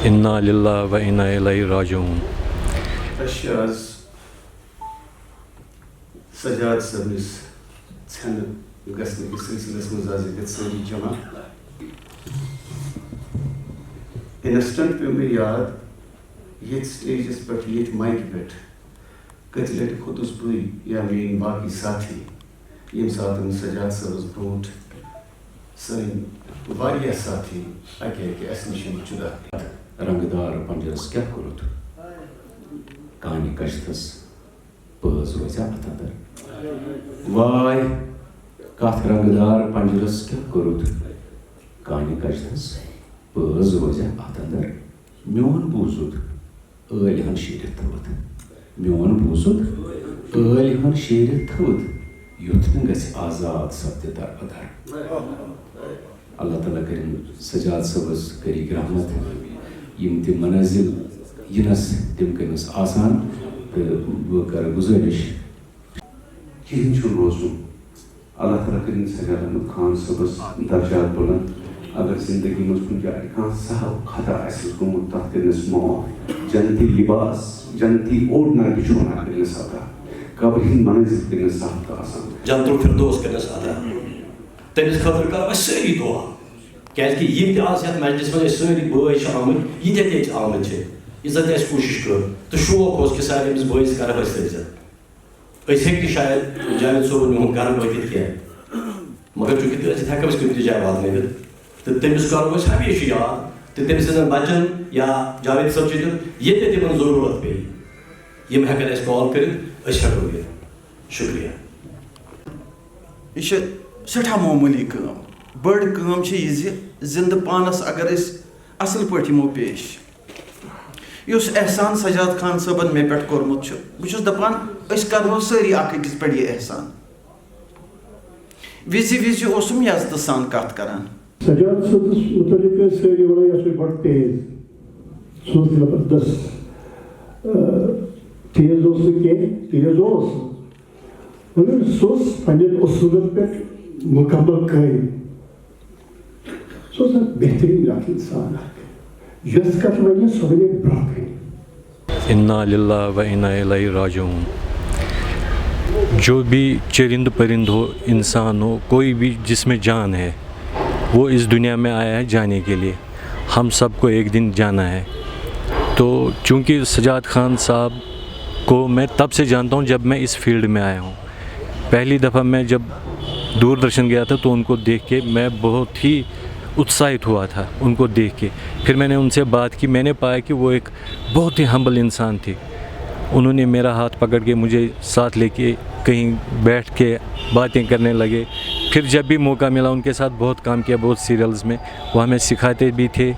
انا للہ و انا الیہ راجعون. آز سجاد صٲبنِس ژھٮ۪نہٕ گژھنہٕ کِس سلسلس منٛز آز ییٚتٮ۪تھ سٲری جمع. اِنسٹنٹ پیوٚو مےٚ یاد ییٚتہِ سٹیجس پٮ۪ٹھ ییٚتہِ مایکہِ پٮ۪ٹھ کٔژِ لٹہِ کھوٚتُس بٕے یا میٲنۍ باقٕے ساتھی ییٚمہِ ساتہٕ سجاد صٲبس برونٛٹھ سٲنۍ واریاہ ساتھی اکہِ اکہِ اَسہِ نِش جُدا. رنگدار پنجرس کیٛاہ کوٚرُتھ کانہِ کشتس پٲز روزیا اتھ اندر. واے کتھ رنگدار پنجرس کیٛاہ کوٚرُتھ کانہِ کشتس پٲز روزیا اتھ اندر. میون بوٗزُت ٲلۍ شیٖرِتھ تھٲوِتھ میون بوٗزُت ٲلۍ شیٖرِتھ تھٲوِتھ یُتھ نہٕ گژھِ آزاد سپدِ دربدر. اللہ تعالیٰ کٔرِن سجاد صٲبس کٔرِکھ رحمت یِم تہِ منٲزِل یِنس تِم کٔرنس آسان تہٕ بہٕ کرٕ گُزٲرِش کِہیٖنۍ چھُنہٕ روزُن. اللہ تعالیٰ کٔرِن سجاد احمد خان صٲبس درجات بُلند. اگر زندگی منٛز کُنہِ جایہِ کانٛہہ سہل خطا آسٮ۪س گوٚمُت تتھ کٔرنس معاف. جنتی لباس جنتی اوڑنا بِچھونا کٔرنس عطا. قبرِ ہٕنٛدۍ منٲزِل کٔرنس صاف تہٕ آسان. جنت الفردوس کٔرنس عطا. تٔمِس خٲطرٕ کرو أسۍ سٲری دعا کیٛازِکہِ یِم تہِ آز یتھ مجلِسس منٛز أسۍ سٲری بٲے چھِ آمٕتۍ ییٖتیاہ تہِ ییٚتہِ آمٕتۍ چھِ ییٖژاہ تہِ اَسہِ کوٗشِش کٔر تہٕ شوق اوس کہِ سارنٕے بٲیِس کرو أسۍ عزت. أسۍ ہیٚکہِ نہٕ شاید جاوید صٲبُن یِہُنٛد گرٕ وٲتِتھ کینٛہہ مگر چوٗنٛکہِ أسۍ ہٮ۪کو أسۍ کُنہِ تہِ جایہِ واتنٲوِتھ تہٕ تٔمِس کرو أسۍ ہمیشہِ یاد تہٕ تٔمۍ سٕنٛزن بچن یا جاوید صٲب چھِ تِم ییٚتہِ تِمن ضروٗرت پیٚیہِ یِم ہٮ۪کن اَسہِ کال کٔرِتھ أسۍ ہٮ۪کو یِتھ. شُکریہ. یہ سٹھا معموٗلی کٲم. بٔڑ کٲم چھِ یہِ زِ زِندٕ پانس اگر أسۍ اصل پٲٹھۍ یِمو پیش. یُس احسان سجاد خان صٲبن مےٚ پٮ۪ٹھ کوٚرمُت چھُ بہٕ چھُس دپان أسۍ کرہو سٲری اکھ أکِس پٮ۪ٹھ یہِ احسان. وِزِ وِزِ اوسُم یزتہٕ سان کتھ کران. سجاد صٲبس متعلق ٲسۍ سٲری ونان یہِ چھُ بڑٕ تیز. سُہ اوس زبردست تیز اوس نہٕ کینٛہہ تیز اوس مگر سُہ اوس پننٮ۪ن اصوٗلن پٮ۪ٹھ مکمل قٲیِم. سُہ اوس اکھ بہتریٖن اکھ انسان اکھ یۄس کتھ ونہِ سۄ ونہِ برٛونٛہہ کَنہِ. انا للہ و انا الیہ راجعون. جو بھی چرند پرند ہو انسان ہو کوئی بھی جس میں جان ہے وہ اس دنیا میں آیا ہے جانے کے لیے. ہم سب کو ایک دن جانا ہے. تو چونکہ سجاد خان صاحب کو میں تب سے جانتا ہوں جب میں اس فیلڈ میں آیا ہوں. پہلی دفعہ میں جب دوردرشن گیا تھا تو ان کو دیکھ کے میں بہت ہی اتساہت ہوا تھا ان کو دیکھ کے. پھر میں نے ان سے بات کی میں نے پایا کہ وہ ایک بہت ہی ہمبل انسان تھے. انہوں نے میرا ہاتھ پکڑ کے مجھے ساتھ لے کے کہیں بیٹھ کے باتیں کرنے لگے. پھر جب بھی موقع ملا ان کے ساتھ بہت کام کیا بہت سیریلز میں. وہ ہمیں سکھاتے بھی تھے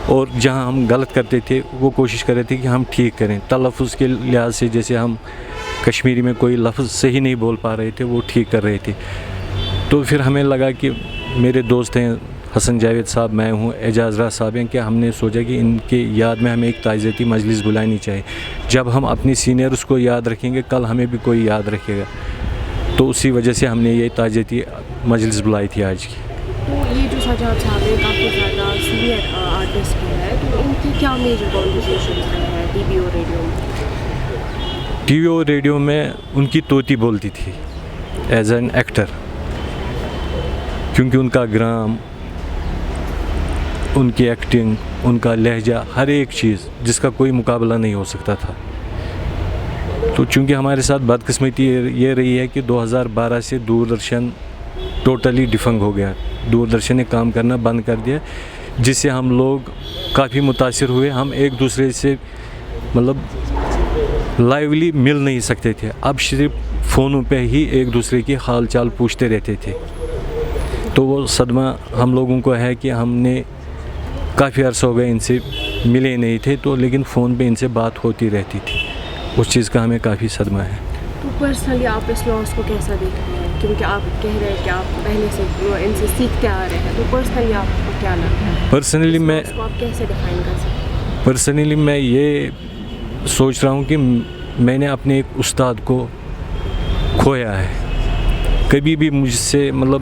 اور جہاں ہم غلط کرتے تھے وہ کوشش کر رہے تھے کہ ہم ٹھیک کریں. تلفظ کے لحاظ سے جیسے ہم کشمیری میں کوئی لفظ صحیح نہیں بول پا رہے تھے وہ ٹھیک کر رہے تھے. تو پھر ہمیں لگا کہ میرے دوست ہیں حسن جاوید صاحب میں ہوں اعجاز راز صاحب ہیں کہ ہم نے سوچا کہ ان کے یاد میں ہمیں ایک تعزیتی مجلس بلانی چاہیے. جب ہم اپنی سینئرس کو یاد رکھیں گے کل ہمیں بھی کوئی یاد رکھے گا. تو اسی وجہ سے ہم نے یہ تعزیتی مجلس بلائی تھی آج کی. تو یہ جو سجاد صاحب ہے کافی زیادہ سینئر آرٹسٹ ہے تو ان کی کیا میجر کانٹریبیوشنز رہے ہیں ٹی وی اور ریڈیو میں؟ ٹی وی اور ریڈیو میں ان کی طوطی بولتی تھی ایز این ایکٹر کیونکہ ان کا گرام ان کی ایکٹنگ ان کا لہجہ ہر ایک چیز جس کا کوئی مقابلہ نہیں ہو سکتا تھا. تو چونکہ ہمارے ساتھ بدقسمتی یہ رہی ہے کہ 2012 سے دوردرشن ٹوٹلی ڈیفنگ ہو گیا. دوردرشن نے کام کرنا بند کر دیا جس سے ہم لوگ کافی متاثر ہوئے. ہم ایک دوسرے سے مطلب لائیولی مل نہیں سکتے تھے. اب صرف فونوں پہ ہی ایک دوسرے کی حال چال پوچھتے رہتے تھے. تو وہ صدمہ ہم لوگوں کو ہے کہ ہم نے کافی عرصہ ہو گئے ان سے ملے نہیں تھے تو لیکن فون پہ ان سے بات ہوتی رہتی تھی. اس چیز کا ہمیں کافی صدمہ ہے. تو پرسنلی آپ اس لاس کو کیسا دیکھتے ہیں کیونکہ آپ کہہ رہے ہیں کہ آپ پہلے سے ان سے سیکھتے آ رہے ہیں تو پرسنلی آپ کو کیا لگتا ہے؟ پرسنلی میں اس کو آپ کیسے ڈیفائن کر سکتے ہیں؟ پرسنلی میں یہ سوچ رہا ہوں کہ میں نے اپنے ایک استاد کو کھویا ہے. کبھی بھی مجھ سے مطلب